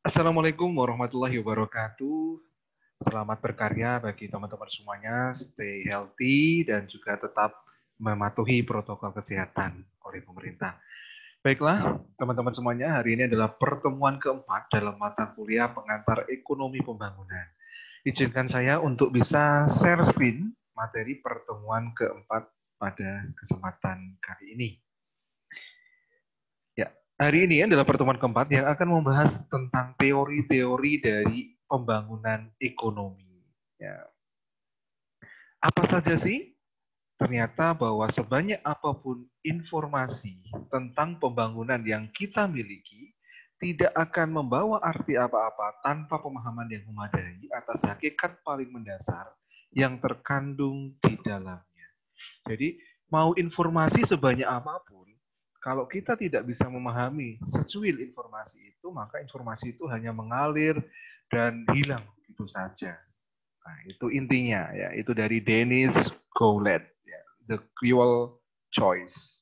Assalamualaikum warahmatullahi wabarakatuh. Selamat berkarya bagi teman-teman semuanya. Stay healthy dan juga tetap mematuhi protokol kesehatan oleh pemerintah. Baiklah, teman-teman semuanya, hari ini adalah pertemuan keempat dalam mata kuliah pengantar ekonomi pembangunan. Izinkan saya untuk bisa share screen materi pertemuan keempat pada kesempatan kali ini. Ya, hari ini adalah pertemuan keempat yang akan membahas tentang teori-teori dari pembangunan ekonomi. Ya, apa saja sih? Ternyata bahwa sebanyak apapun informasi tentang pembangunan yang kita miliki, tidak akan membawa arti apa-apa tanpa pemahaman yang memadai atas hakikat paling mendasar yang terkandung di dalamnya. Jadi, mau informasi sebanyak apapun, kalau kita tidak bisa memahami secuil informasi itu, maka informasi itu hanya mengalir dan hilang begitu saja. Nah, itu intinya ya, itu dari Dennis Goulet, ya, The Cruel Choice.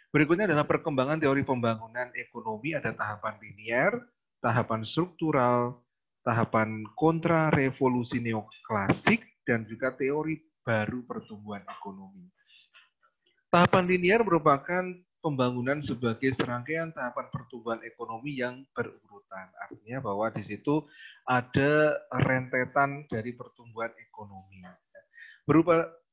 Berikutnya adalah perkembangan teori pembangunan ekonomi, ada tahapan linear, tahapan struktural, tahapan kontra revolusi neoklasik, dan juga teori baru pertumbuhan ekonomi. Tahapan linear merupakan pembangunan sebagai serangkaian tahapan pertumbuhan ekonomi yang berurutan. Artinya bahwa di situ ada rentetan dari pertumbuhan ekonomi.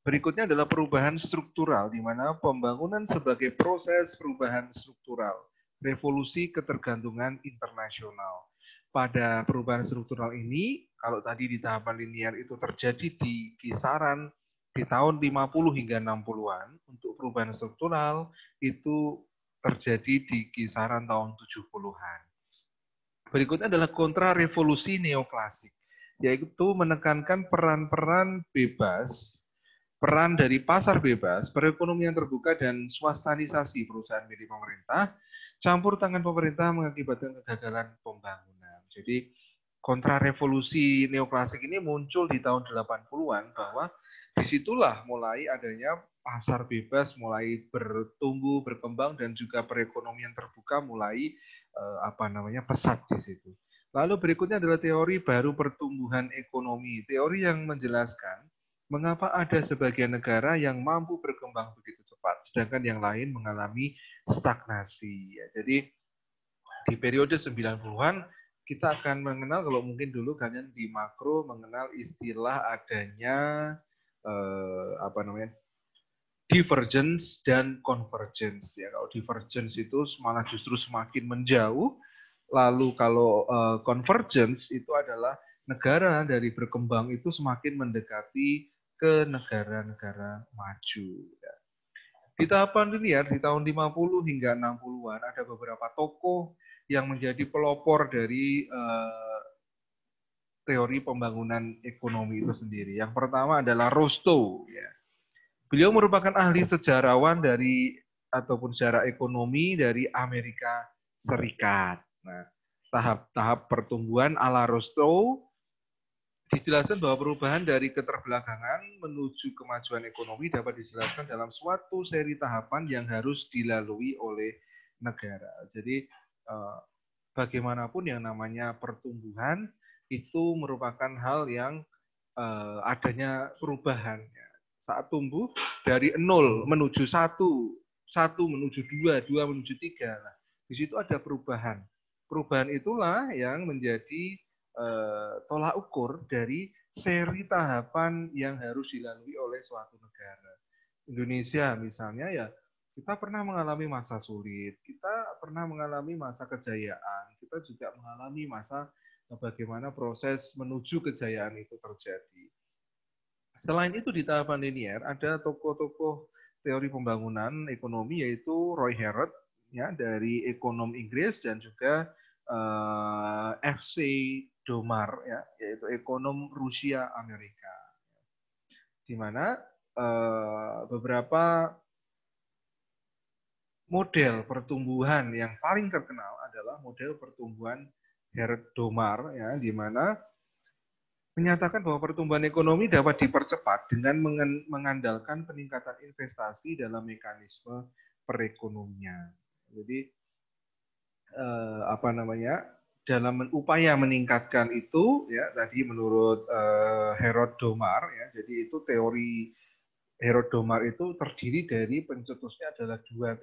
Berikutnya adalah perubahan struktural, di mana pembangunan sebagai proses perubahan struktural, revolusi ketergantungan internasional. Pada perubahan struktural ini, kalau tadi di tahapan linear itu terjadi di kisaran di tahun 50 hingga 60-an, untuk perubahan struktural itu terjadi di kisaran tahun 70-an. Berikutnya adalah kontra revolusi neoklasik, yaitu menekankan peran-peran bebas, peran dari pasar bebas, perekonomian terbuka, dan swastanisasi perusahaan milik pemerintah, campur tangan pemerintah mengakibatkan kegagalan pembangunan. Jadi kontra revolusi neoklasik ini muncul di tahun 80-an, bahwa disitulah mulai adanya pasar bebas mulai bertumbuh, berkembang, dan juga perekonomian terbuka mulai pesat di situ. Lalu berikutnya adalah teori baru pertumbuhan ekonomi, teori yang menjelaskan mengapa ada sebagian negara yang mampu berkembang begitu cepat, sedangkan yang lain mengalami stagnasi. Ya, jadi di periode 90-an kita akan mengenal, kalau mungkin dulu kalian di makro mengenal istilah adanya divergence dan convergence. Ya, kalau divergence itu malah justru semakin menjauh, lalu kalau convergence itu adalah negara dari berkembang itu semakin mendekati ke negara-negara maju. Ya. Di tahapan linear di tahun 50 hingga 60-an ada beberapa tokoh yang menjadi pelopor dari teori pembangunan ekonomi itu sendiri. Yang pertama adalah Rostow. Ya. Beliau merupakan ahli sejarawan dari ataupun sejarah ekonomi dari Amerika Serikat. Nah, tahap-tahap pertumbuhan ala Rostow dijelaskan bahwa perubahan dari keterbelakangan menuju kemajuan ekonomi dapat dijelaskan dalam suatu seri tahapan yang harus dilalui oleh negara. Jadi bagaimanapun yang namanya pertumbuhan itu merupakan hal yang adanya perubahan. Saat tumbuh dari 0 menuju 1, 1 menuju 2, 2 menuju 3. Nah, di situ ada perubahan. Perubahan itulah yang menjadi tolak ukur dari seri tahapan yang harus dilalui oleh suatu negara. Indonesia misalnya, ya kita pernah mengalami masa sulit, kita pernah mengalami masa kejayaan, kita juga mengalami masa bagaimana proses menuju kejayaan itu terjadi. Selain itu di tahapan linear ada tokoh-tokoh teori pembangunan ekonomi, yaitu Roy Harrod ya, dari ekonom Inggris, dan juga F.C. Domar ya, yaitu ekonom Rusia Amerika. Di mana beberapa model pertumbuhan yang paling terkenal adalah model pertumbuhan Harrod Domar ya, di mana menyatakan bahwa pertumbuhan ekonomi dapat dipercepat dengan mengandalkan peningkatan investasi dalam mekanisme perekonomian. Jadi dalam upaya meningkatkan itu, ya tadi menurut Harold Domar, ya, jadi itu teori Harold Domar itu terdiri dari pencetusnya adalah dua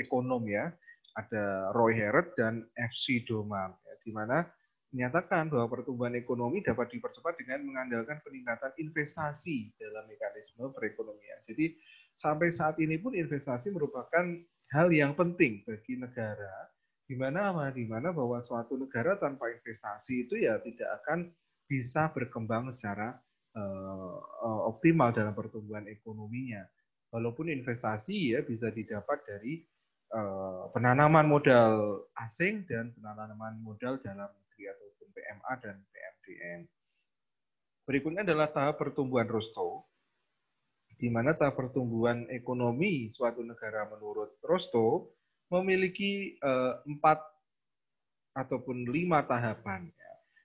ekonom ya, ada Roy Harrod dan F.C. Domar, ya, di mana menyatakan bahwa pertumbuhan ekonomi dapat dipercepat dengan mengandalkan peningkatan investasi dalam mekanisme perekonomian. Jadi sampai saat ini pun investasi merupakan hal yang penting bagi negara, di mana bahwa suatu negara tanpa investasi itu ya tidak akan bisa berkembang secara optimal dalam pertumbuhan ekonominya. Walaupun investasi ya bisa didapat dari penanaman modal asing dan penanaman modal dalam negeri ataupun PMA dan PMDN. Berikutnya adalah tahap pertumbuhan Rostow, di mana tahap pertumbuhan ekonomi suatu negara menurut Rostow memiliki 4 ataupun 5 tahapan.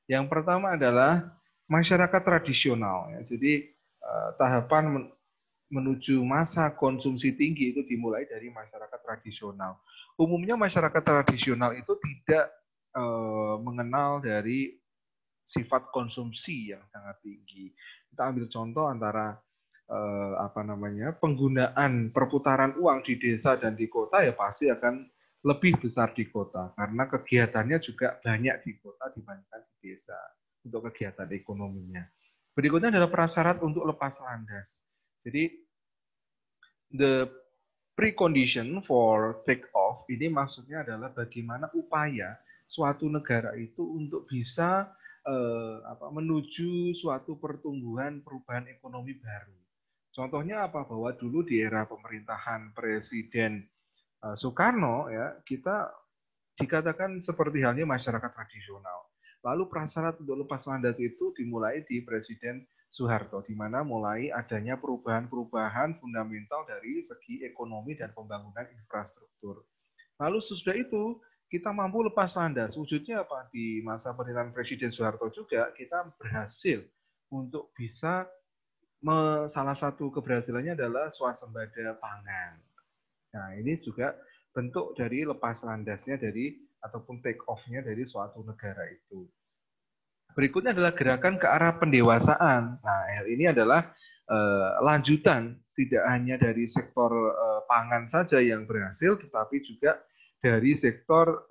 Yang pertama adalah masyarakat tradisional. Ya. Jadi tahapan menuju masa konsumsi tinggi itu dimulai dari masyarakat tradisional. Umumnya masyarakat tradisional itu tidak mengenal dari sifat konsumsi yang sangat tinggi. Kita ambil contoh antara penggunaan perputaran uang di desa dan di kota ya pasti akan lebih besar di kota karena kegiatannya juga banyak di kota dibandingkan di desa untuk kegiatan ekonominya. Berikutnya adalah prasyarat untuk lepas landas. Jadi the precondition for take off ini maksudnya adalah bagaimana upaya suatu negara itu untuk bisa menuju suatu pertumbuhan perubahan ekonomi baru. Contohnya apa? Bahwa dulu di era pemerintahan Presiden Soekarno ya kita dikatakan seperti halnya masyarakat tradisional. Lalu prasyarat untuk lepas landas itu dimulai di Presiden Soeharto, di mana mulai adanya perubahan-perubahan fundamental dari segi ekonomi dan pembangunan infrastruktur. Lalu sesudah itu kita mampu lepas landas. Wujudnya apa? Di masa pemerintahan Presiden Soeharto juga kita berhasil untuk bisa salah satu keberhasilannya adalah swasembada pangan. Nah, ini juga bentuk dari lepas landasnya dari ataupun take off-nya dari suatu negara itu. Berikutnya adalah gerakan ke arah pendewasaan. Nah, hal ini adalah lanjutan tidak hanya dari sektor pangan saja yang berhasil, tetapi juga dari sektor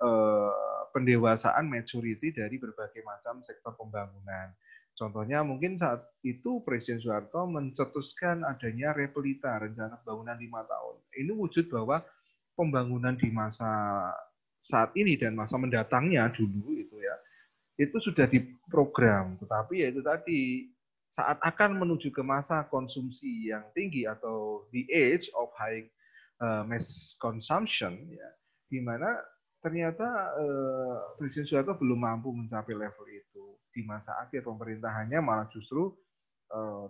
pendewasaan maturity dari berbagai macam sektor pembangunan. Contohnya mungkin saat itu Presiden Soeharto mencetuskan adanya Repelita, rencana pembangunan 5 tahun. Ini wujud bahwa pembangunan di masa saat ini dan masa mendatangnya dulu itu ya, itu sudah diprogram. Tetapi ya itu tadi, saat akan menuju ke masa konsumsi yang tinggi atau the age of high mass consumption, ya, di mana ternyata Presiden Soeharto belum mampu mencapai level itu. Di masa akhir pemerintahannya malah justru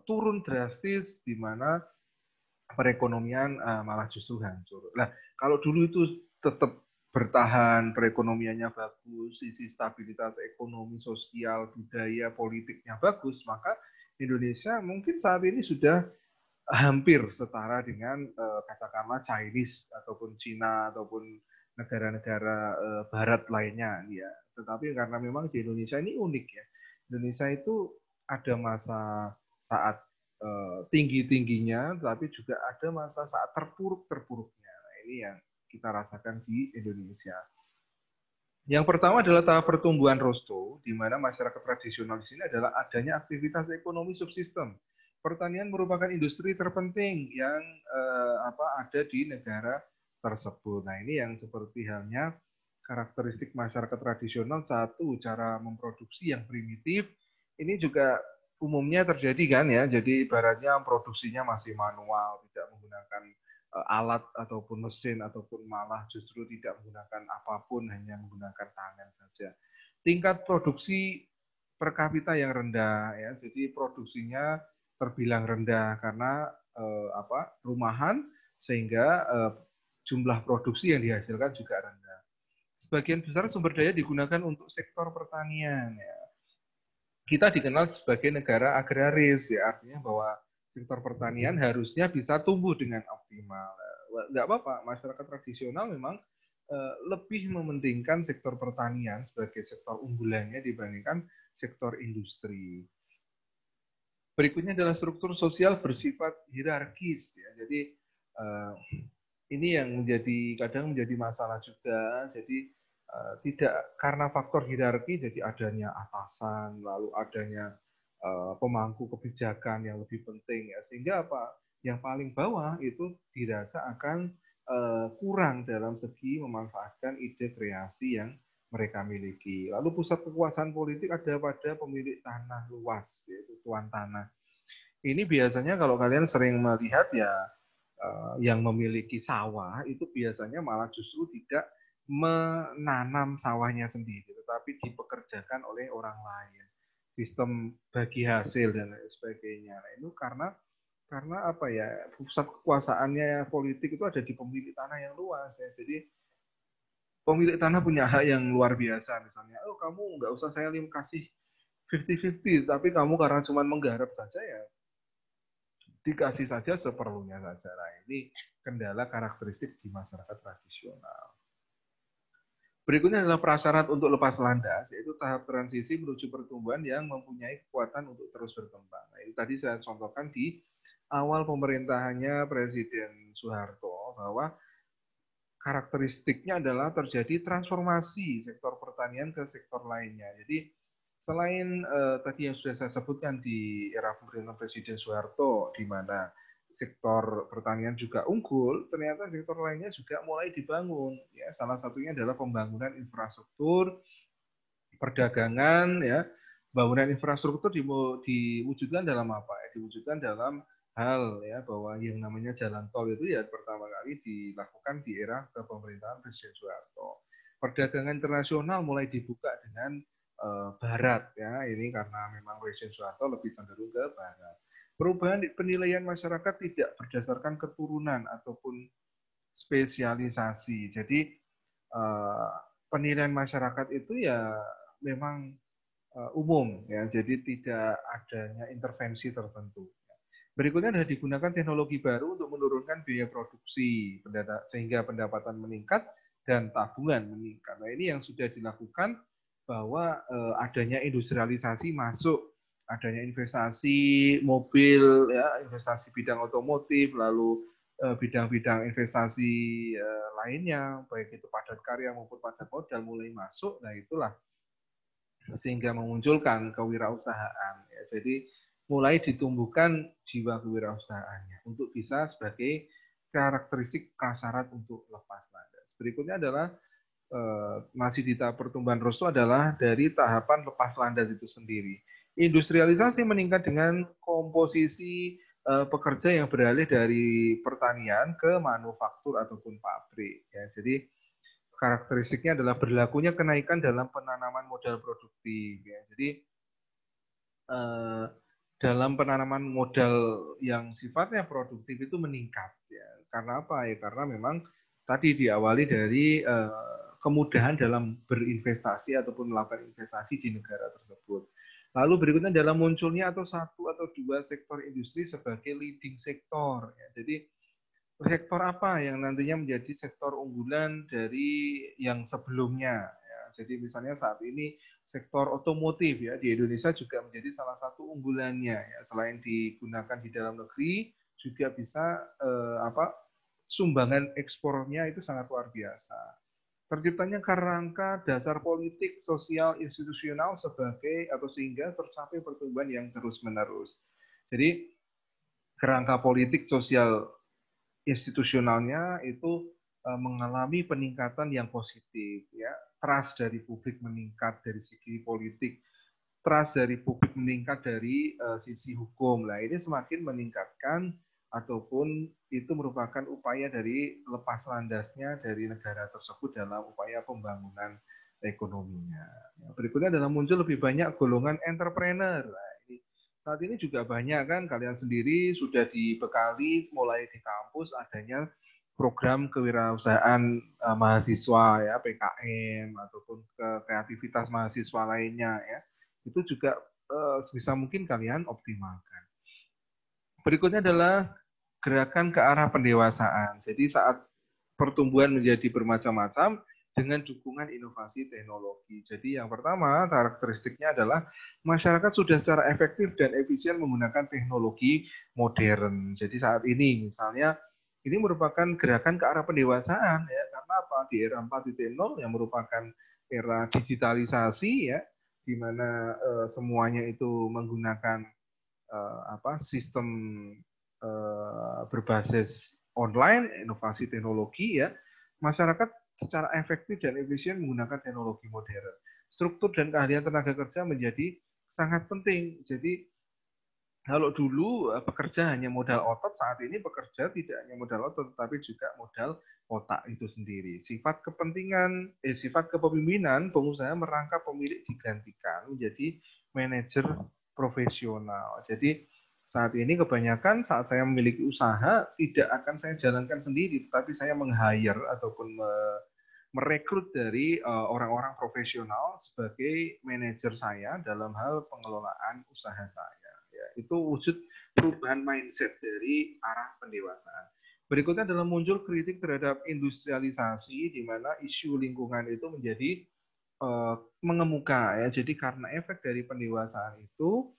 turun drastis, di mana perekonomian malah justru hancur. Nah, kalau dulu itu tetap bertahan, perekonomiannya bagus, sisi stabilitas ekonomi, sosial, budaya, politiknya bagus, maka Indonesia mungkin saat ini sudah hampir setara dengan katakanlah Chinese ataupun Cina ataupun negara-negara barat lainnya ya. Tetapi karena memang di Indonesia ini unik ya. Indonesia itu ada masa saat tinggi-tingginya, tapi juga ada masa saat terpuruk-terpuruknya. Nah, ini yang kita rasakan di Indonesia. Yang pertama adalah tahap pertumbuhan Rostow, di mana masyarakat tradisional di sini adalah adanya aktivitas ekonomi subsistem. Pertanian merupakan industri terpenting yang ada di negara tersebut. Nah, ini yang seperti halnya karakteristik masyarakat tradisional, satu, cara memproduksi yang primitif. Ini juga umumnya terjadi kan ya, jadi ibaratnya produksinya masih manual, tidak menggunakan alat ataupun mesin ataupun malah justru tidak menggunakan apapun, hanya menggunakan tangan saja. Tingkat produksi per kapita yang rendah ya, jadi produksinya terbilang rendah karena rumahan sehingga jumlah produksi yang dihasilkan juga rendah. Sebagian besar sumber daya digunakan untuk sektor pertanian ya. Kita dikenal sebagai negara agraris ya, artinya bahwa sektor pertanian harusnya bisa tumbuh dengan optimal. Nggak apa-apa, masyarakat tradisional memang lebih mementingkan sektor pertanian sebagai sektor unggulannya dibandingkan sektor industri. Berikutnya adalah struktur sosial bersifat hierarkis. Ya. Jadi ini yang kadang menjadi masalah juga. Jadi tidak karena faktor hierarki, jadi adanya atasan, lalu adanya pemangku kebijakan yang lebih penting. Ya. Sehingga apa? Yang paling bawah itu dirasa akan kurang dalam segi memanfaatkan ide kreasi yang mereka miliki. Lalu pusat kekuasaan politik ada pada pemilik tanah luas, yaitu tuan tanah. Ini biasanya kalau kalian sering melihat ya, yang memiliki sawah itu biasanya malah justru tidak menanam sawahnya sendiri, tetapi dipekerjakan oleh orang lain. Sistem bagi hasil dan lain sebagainya. Nah, itu karena apa ya, pusat kekuasaannya politik itu ada di pemilik tanah yang luas ya. Jadi pemilik tanah punya hak yang luar biasa, misalnya, oh kamu nggak usah saya kasih 50-50, tapi kamu karena cuma menggarap saja ya dikasih saja seperlunya saja. Nah, ini kendala karakteristik di masyarakat tradisional. Berikutnya adalah prasyarat untuk lepas landas, yaitu tahap transisi menuju pertumbuhan yang mempunyai kekuatan untuk terus berkembang. Nah, itu tadi saya contohkan di awal pemerintahannya Presiden Soeharto, bahwa karakteristiknya adalah terjadi transformasi sektor pertanian ke sektor lainnya. Jadi selain tadi yang sudah saya sebutkan di era pemerintahan Presiden Soeharto, di mana sektor pertanian juga unggul, ternyata sektor lainnya juga mulai dibangun. Ya, salah satunya adalah pembangunan infrastruktur, perdagangan, ya. Bangunan infrastruktur diwujudkan dalam apa? Diwujudkan dalam hal ya bahwa yang namanya jalan tol itu ya pertama kali dilakukan di era kepemerintahan Presiden Soeharto. Perdagangan internasional mulai dibuka dengan barat ya, ini karena memang Presiden Soeharto lebih cenderung ke barat. Perubahan penilaian masyarakat tidak berdasarkan keturunan ataupun spesialisasi. Jadi penilaian masyarakat itu ya memang umum ya, jadi tidak adanya intervensi tertentu. Berikutnya adalah digunakan teknologi baru untuk menurunkan biaya produksi sehingga pendapatan meningkat dan tabungan meningkat. Nah, ini yang sudah dilakukan bahwa adanya industrialisasi masuk, adanya investasi mobil, ya, investasi bidang otomotif, lalu bidang-bidang investasi lainnya, baik itu padat karya maupun padat modal mulai masuk. Nah, itulah sehingga memunculkan kewirausahaan. Ya. Jadi mulai ditumbuhkan jiwa kewirausahaannya untuk bisa sebagai karakteristik prasyarat untuk lepas landas. Berikutnya adalah masih di tahap pertumbuhan restu adalah dari tahapan lepas landas itu sendiri. Industrialisasi meningkat dengan komposisi pekerja yang beralih dari pertanian ke manufaktur ataupun pabrik. Ya, jadi karakteristiknya adalah berlakunya kenaikan dalam penanaman modal produktif. Ya. Jadi dalam penanaman modal yang sifatnya produktif itu meningkat. Ya. Karena apa? Ya karena memang tadi diawali dari kemudahan dalam berinvestasi ataupun melakukan investasi di negara tersebut. Lalu berikutnya dalam munculnya atau satu atau dua sektor industri sebagai leading sektor. Ya. Jadi sektor apa yang nantinya menjadi sektor unggulan dari yang sebelumnya. Ya. Jadi misalnya saat ini sektor otomotif ya di Indonesia juga menjadi salah satu unggulannya. Ya. Selain digunakan di dalam negeri, juga bisa sumbangan ekspornya itu sangat luar biasa. Terciptanya kerangka dasar politik, sosial, institusional sebagai atau sehingga tercapai pertumbuhan yang terus-menerus. Jadi kerangka politik, sosial, institusionalnya itu mengalami peningkatan yang positif ya, trust dari publik meningkat dari segi politik, trust dari publik meningkat dari sisi hukum. Nah, ini semakin meningkatkan ataupun itu merupakan upaya dari lepas landasnya dari negara tersebut dalam upaya pembangunan ekonominya. Berikutnya adalah muncul lebih banyak golongan entrepreneur. Nah, saat ini juga banyak kan kalian sendiri sudah dibekali mulai di kampus adanya program kewirausahaan mahasiswa ya, PKM ataupun kreativitas mahasiswa lainnya ya. Itu juga sebisa mungkin kalian optimalkan. Berikutnya adalah gerakan ke arah pendewasaan. Jadi saat pertumbuhan menjadi bermacam-macam dengan dukungan inovasi teknologi. Jadi yang pertama karakteristiknya adalah masyarakat sudah secara efektif dan efisien menggunakan teknologi modern. Jadi saat ini misalnya ini merupakan gerakan ke arah pendewasaan ya, karena apa? Di era 4.0 yang merupakan era digitalisasi ya, di mana semuanya itu menggunakan sistem berbasis online, inovasi teknologi ya, masyarakat secara efektif dan efisien menggunakan teknologi modern. Struktur dan keahlian tenaga kerja menjadi sangat penting. Jadi kalau dulu pekerja hanya modal otot, saat ini pekerja tidak hanya modal otot, tetapi juga modal otak itu sendiri. Sifat kepemimpinan, pengusaha merangkap pemilik digantikan menjadi manajer profesional. Jadi saat ini kebanyakan saat saya memiliki usaha, tidak akan saya jalankan sendiri, tetapi saya meng-hire ataupun merekrut dari orang-orang profesional sebagai manajer saya dalam hal pengelolaan usaha saya. Ya, itu wujud perubahan mindset dari arah pendewasaan. Berikutnya adalah muncul kritik terhadap industrialisasi, di mana isu lingkungan itu menjadi mengemuka ya. Jadi karena efek dari pendewasaan itu,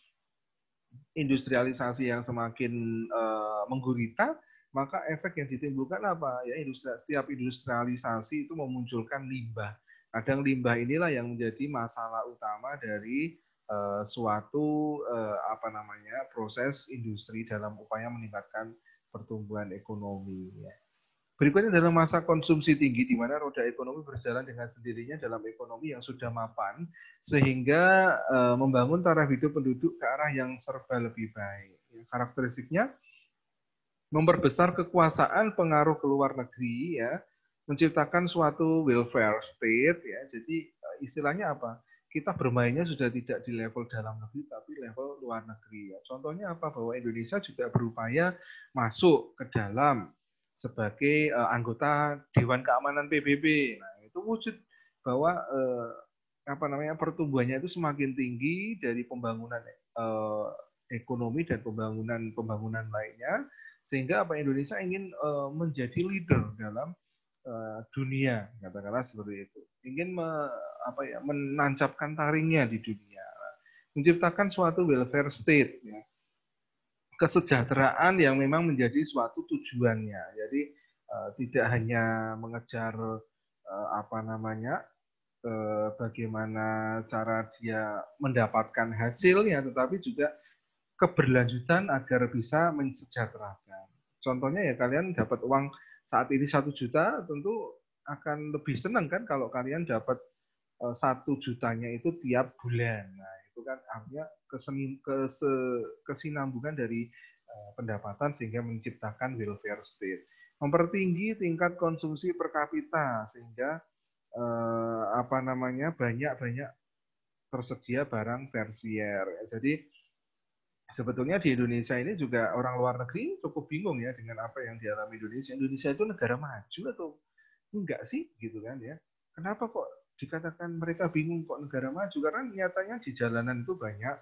industrialisasi yang semakin menggurita, maka efek yang ditimbulkan apa? Ya, setiap industrialisasi itu memunculkan limbah. Kadang limbah inilah yang menjadi masalah utama dari suatu proses industri dalam upaya meningkatkan pertumbuhan ekonomi. Ya. Berikutnya adalah masa konsumsi tinggi, di mana roda ekonomi berjalan dengan sendirinya dalam ekonomi yang sudah mapan, sehingga membangun taraf hidup penduduk ke arah yang serba lebih baik. Karakteristiknya, memperbesar kekuasaan pengaruh ke luar negeri, ya, menciptakan suatu welfare state, ya. Jadi istilahnya apa? Kita bermainnya sudah tidak di level dalam negeri, tapi level luar negeri. Ya. Contohnya apa? Bahwa Indonesia juga berupaya masuk ke dalam sebagai anggota Dewan Keamanan PBB. Nah, itu wujud bahwa pertumbuhannya itu semakin tinggi dari pembangunan ekonomi dan pembangunan lainnya, sehingga Indonesia ingin menjadi leader dalam dunia, katakanlah seperti itu. Ingin menancapkan taringnya di dunia, menciptakan suatu welfare state, ya, kesejahteraan yang memang menjadi suatu tujuannya. Jadi tidak hanya mengejar bagaimana cara dia mendapatkan hasilnya, tetapi juga keberlanjutan agar bisa mensejahterakan. Contohnya ya, kalian dapat uang saat ini 1 juta, tentu akan lebih senang kan kalau kalian dapat 1 jutanya itu tiap bulan. Nah, itu kan artinya kesinambungan dari pendapatan sehingga menciptakan welfare state. Mempertinggi tingkat konsumsi per kapita sehingga banyak tersedia barang tersier. Jadi sebetulnya di Indonesia ini juga orang luar negeri cukup bingung ya dengan apa yang dialami Indonesia. Indonesia itu negara maju atau enggak sih gitu kan ya? Kenapa kok dikatakan mereka bingung kok negara maju? Karena nyatanya di jalanan itu banyak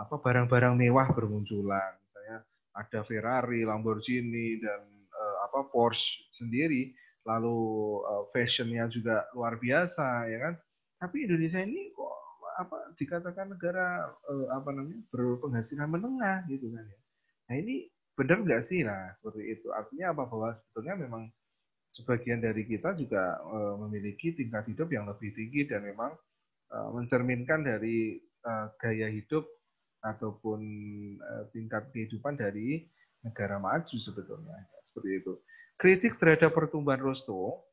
barang-barang mewah bermunculan. Misalnya ada Ferrari, Lamborghini dan Porsche sendiri. Lalu fashionnya juga luar biasa ya kan? Tapi Indonesia ini kok dikatakan negara berpenghasilan menengah gitu kan ya. Nah ini benar nggak sih? Nah seperti itu. Artinya apa? Bahwa sebetulnya memang sebagian dari kita juga memiliki tingkat hidup yang lebih tinggi dan memang mencerminkan dari gaya hidup ataupun tingkat kehidupan dari negara maju sebetulnya. Seperti itu. Kritik terhadap pertumbuhan Rosto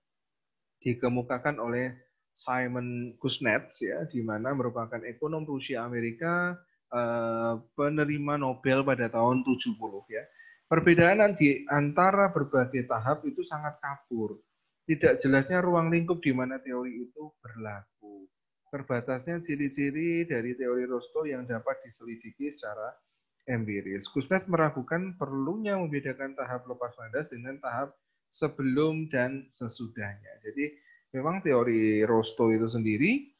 dikemukakan oleh Simon Kuznets ya, di mana merupakan ekonom Rusia Amerika, penerima Nobel pada tahun 70 ya. Perbedaan di antara berbagai tahap itu sangat kabur. Tidak jelasnya ruang lingkup di mana teori itu berlaku. Terbatasnya ciri-ciri dari teori Rostow yang dapat diselidiki secara empiris. Kuznets meragukan perlunya membedakan tahap lepas landas dengan tahap sebelum dan sesudahnya. Jadi memang teori Rostow itu sendiri,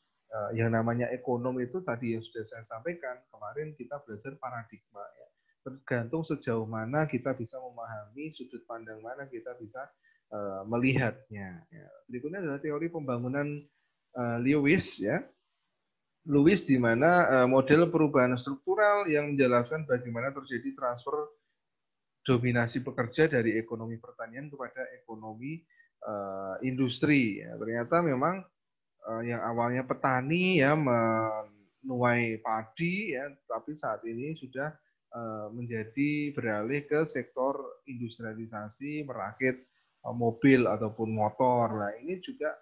yang namanya ekonom itu tadi yang sudah saya sampaikan, kemarin kita belajar paradigma. Ya. Tergantung sejauh mana kita bisa memahami, sudut pandang mana kita bisa melihatnya. Ya. Berikutnya adalah teori pembangunan Lewis, ya. Lewis di mana model perubahan struktural yang menjelaskan bagaimana terjadi transfer dominasi pekerja dari ekonomi pertanian kepada ekonomi industri. Ya. Ternyata memang yang awalnya petani ya menuai padi ya, tapi saat ini sudah menjadi beralih ke sektor industrialisasi, merakit mobil ataupun motor. Nah, ini juga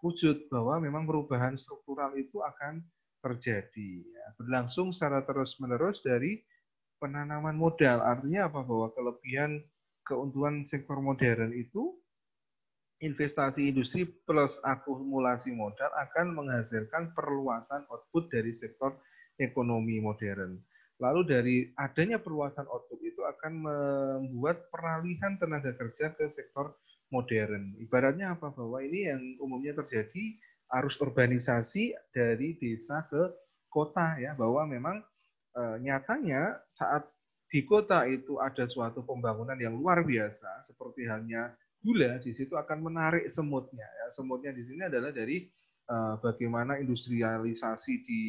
wujud bahwa memang perubahan struktural itu akan terjadi, ya. Berlangsung secara terus-menerus dari penanaman modal. Artinya apa? Bahwa kelebihan keuntungan sektor modern itu investasi industri plus akumulasi modal akan menghasilkan perluasan output dari sektor ekonomi modern. Lalu dari adanya perluasan output itu akan membuat peralihan tenaga kerja ke sektor modern. Ibaratnya apa? Bahwa ini yang umumnya terjadi arus urbanisasi dari desa ke kota, ya, bahwa memang nyatanya saat di kota itu ada suatu pembangunan yang luar biasa seperti halnya gula, di situ akan menarik semutnya. Ya. Semutnya di sini adalah dari bagaimana industrialisasi di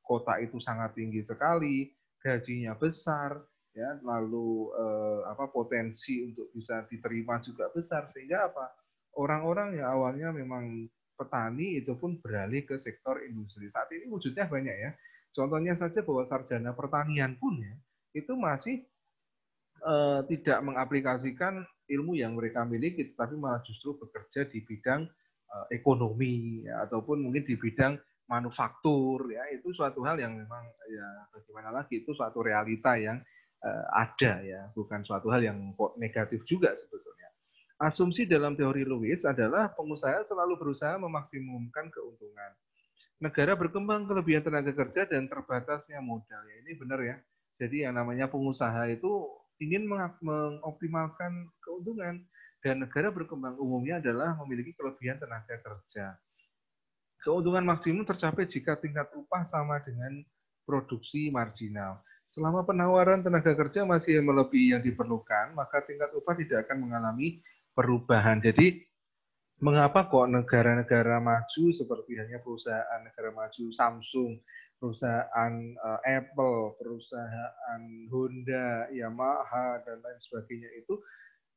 kota itu sangat tinggi sekali, gajinya besar, ya, lalu potensi untuk bisa diterima juga besar, sehingga apa? Orang-orang yang awalnya memang petani itu pun beralih ke sektor industri. Saat ini wujudnya banyak, ya. Contohnya saja bahwa sarjana pertanian pun ya itu masih tidak mengaplikasikan ilmu yang mereka miliki, tapi malah justru bekerja di bidang ekonomi, ya, ataupun mungkin di bidang manufaktur, ya, itu suatu hal yang memang ya bagaimana lagi, itu suatu realita yang ada, ya, bukan suatu hal yang negatif juga sebetulnya. Asumsi dalam teori Lewis adalah pengusaha selalu berusaha memaksimumkan keuntungan. Negara berkembang kelebihan tenaga kerja dan terbatasnya modal. Ya, ini benar, ya. Jadi yang namanya pengusaha itu ingin mengoptimalkan keuntungan, dan negara berkembang umumnya adalah memiliki kelebihan tenaga kerja. Keuntungan maksimum tercapai jika tingkat upah sama dengan produksi marginal. Selama penawaran tenaga kerja masih melebihi yang diperlukan, maka tingkat upah tidak akan mengalami perubahan. Jadi mengapa kok negara-negara maju seperti hanya perusahaan negara maju Samsung, perusahaan Apple, perusahaan Honda, Yamaha, dan lain sebagainya itu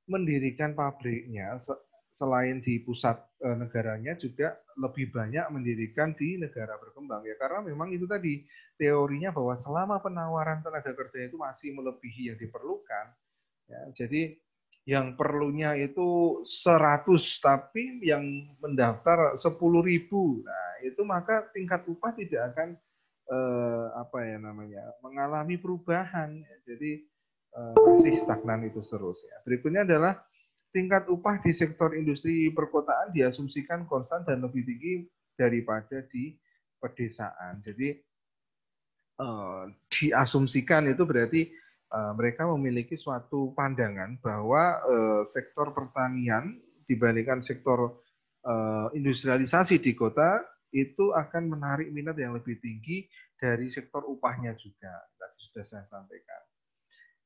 mendirikan pabriknya selain di pusat negaranya juga lebih banyak mendirikan di negara berkembang, ya, karena memang itu tadi teorinya bahwa selama penawaran tenaga kerja itu masih melebihi yang diperlukan, ya, jadi yang perlunya itu 100 tapi yang mendaftar 10.000. Nah, itu maka tingkat upah tidak akan mengalami perubahan. Jadi masih stagnan itu terus, ya. Berikutnya adalah tingkat upah di sektor industri perkotaan diasumsikan konstan dan lebih tinggi daripada di pedesaan. Jadi diasumsikan itu berarti mereka memiliki suatu pandangan bahwa sektor pertanian dibandingkan sektor industrialisasi di kota itu akan menarik minat yang lebih tinggi dari sektor upahnya juga. Tadi sudah saya sampaikan.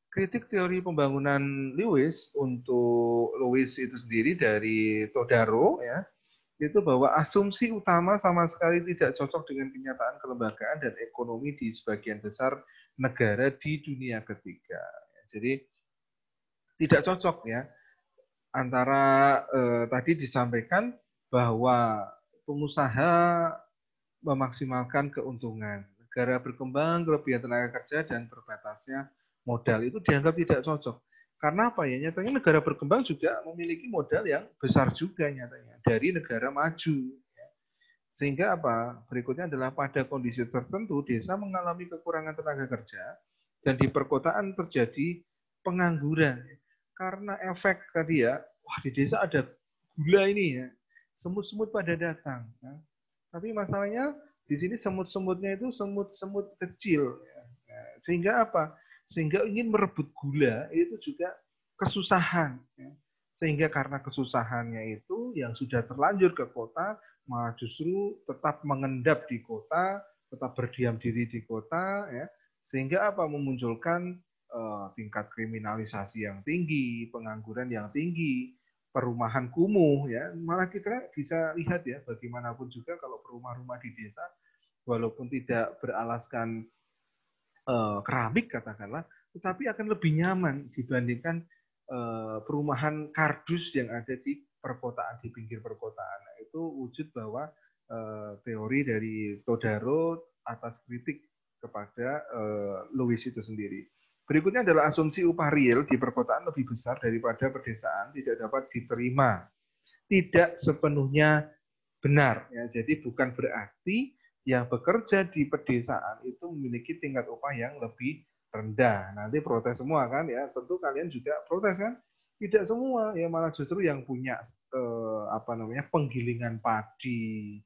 Kritik teori pembangunan Lewis untuk Lewis itu sendiri dari Todaro, ya, itu bahwa asumsi utama sama sekali tidak cocok dengan kenyataan kelembagaan dan ekonomi di sebagian besar negara di dunia ketiga. Jadi tidak cocok, ya, antara tadi disampaikan bahwa pengusaha memaksimalkan keuntungan, negara berkembang kelebihan tenaga kerja dan terbatasnya modal itu dianggap tidak cocok. Karena apa, ya? Nyatanya negara berkembang juga memiliki modal yang besar juga nyatanya dari negara maju. Sehingga apa? Berikutnya adalah pada kondisi tertentu desa mengalami kekurangan tenaga kerja dan di perkotaan terjadi pengangguran. Karena efek tadi, ya, wah, di desa ada gula ini, ya. Semut-semut pada datang. Ya. Tapi masalahnya di sini semut-semutnya itu semut-semut kecil. Ya. Nah, sehingga apa? Sehingga ingin merebut gula itu juga kesusahan. Ya. Sehingga karena kesusahannya itu yang sudah terlanjur ke kota, malah justru tetap mengendap di kota, tetap berdiam diri di kota, ya, sehingga apa? Memunculkan tingkat kriminalisasi yang tinggi, pengangguran yang tinggi, perumahan kumuh ya. Malah kita bisa lihat ya, bagaimanapun juga kalau rumah-rumah di desa walaupun tidak beralaskan keramik katakanlah, tetapi akan lebih nyaman dibandingkan perumahan kardus yang ada di perkotaan, di pinggir perkotaan. Nah, itu wujud bahwa teori dari Todaro atas kritik kepada Lewis itu sendiri. Berikutnya adalah asumsi upah real di perkotaan lebih besar daripada pedesaan tidak dapat diterima. Tidak sepenuhnya benar. Ya. Jadi bukan berarti yang bekerja di pedesaan itu memiliki tingkat upah yang lebih rendah. Nanti protes semua kan ya. Tentu kalian juga protes kan? Tidak semua ya, malah justru yang punya penggilingan padi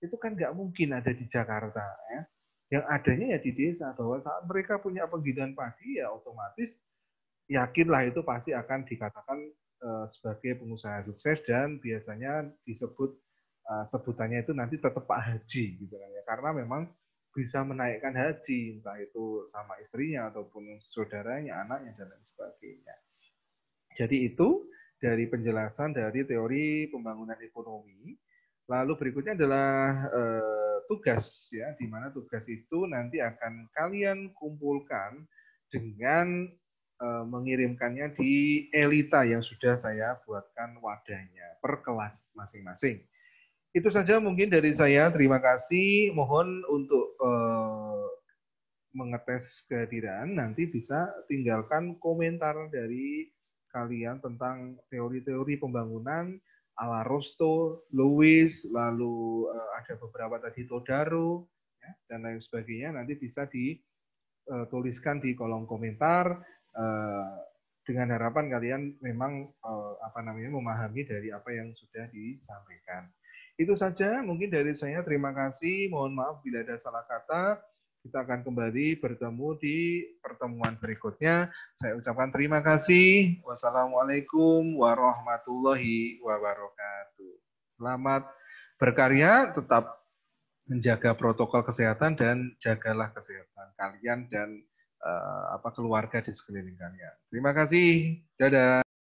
itu kan nggak mungkin ada di Jakarta ya. Yang adanya ya di desa, bahwa saat mereka punya penggilingan padi ya otomatis yakinlah itu pasti akan dikatakan sebagai pengusaha sukses dan biasanya disebut sebutannya itu nanti tetap Pak Haji gitu kan ya, karena memang bisa menaikkan haji entah itu sama istrinya ataupun saudaranya, anaknya dan lain sebagainya. Jadi itu dari penjelasan dari teori pembangunan ekonomi. Lalu berikutnya adalah tugas ya, di mana tugas itu nanti akan kalian kumpulkan dengan mengirimkannya di Elita yang sudah saya buatkan wadahnya per kelas masing-masing. Itu saja mungkin dari saya. Terima kasih. Mohon untuk mengetes kehadiran. Nanti bisa tinggalkan komentar dari kalian tentang teori-teori pembangunan ala Rosto, Lewis, lalu ada beberapa tadi Todaro, ya, dan lain sebagainya. Nanti bisa dituliskan di kolom komentar. Dengan harapan kalian memang memahami dari apa yang sudah disampaikan. Itu saja mungkin dari saya. Terima kasih. Mohon maaf bila ada salah kata. Kita akan kembali bertemu di pertemuan berikutnya. Saya ucapkan terima kasih. Wassalamualaikum warahmatullahi wabarakatuh. Selamat berkarya, tetap menjaga protokol kesehatan dan jagalah kesehatan kalian dan keluarga di sekeliling kalian. Terima kasih. Dadah.